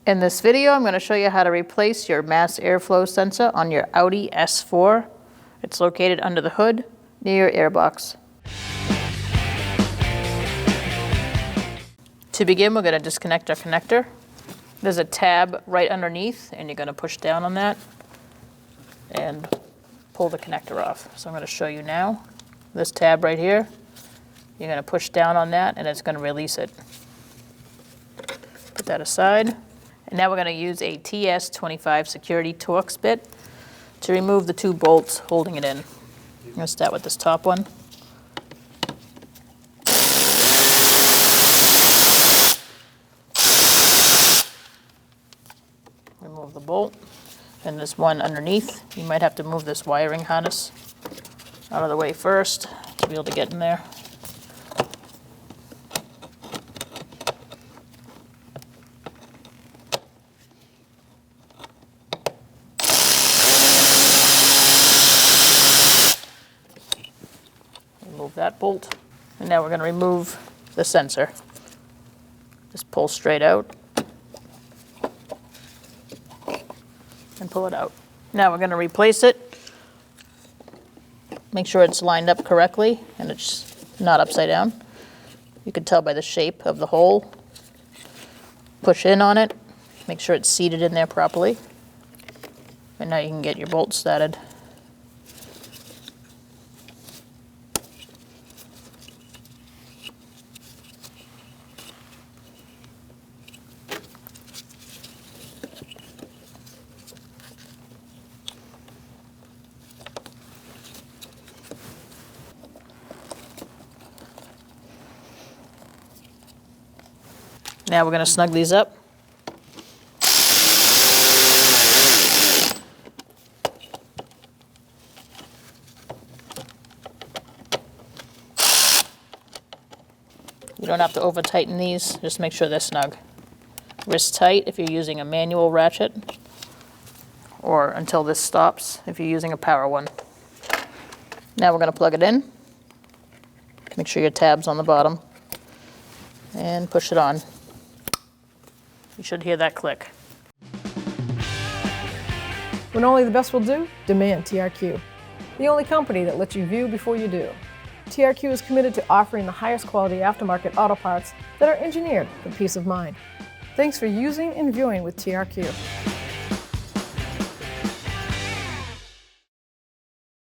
In this video, I'm going to show you how to replace your mass airflow sensor on your Audi S4. It's located under the hood near your airbox. To begin, we're going to disconnect our connector. There's a tab right underneath, and you're going to push down on that and pull the connector off. So I'm going to show you now. This tab right here, you're going to push down on that, and it's going to release it. Put that aside. And now we're going to use a TS25 security Torx bit to remove the two bolts holding it in. I'm going to start with this top one. Remove the bolt. And this one underneath, you might have to move this wiring harness out of the way first to be able to get in there. Remove that bolt. And now we're going to remove the sensor. Just pull straight out and pull it out. Now we're going to replace it. Make sure it's lined up correctly and it's not upside down. You can tell by the shape of the hole. Push in on it. Make sure it's seated in there properly. And now you can get your bolt started. Now we're going to snug these up. You don't have to over tighten these, just make sure they're snug. Wrist tight if you're using a manual ratchet, or until this stops if you're using a power one. Now we're going to plug it in. Make sure your tab's on the bottom and push it on. You should hear that click. When only the best will do, demand TRQ. The only company that lets you view before you do. TRQ is committed to offering the highest quality aftermarket auto parts that are engineered for peace of mind. Thanks for using and viewing with TRQ.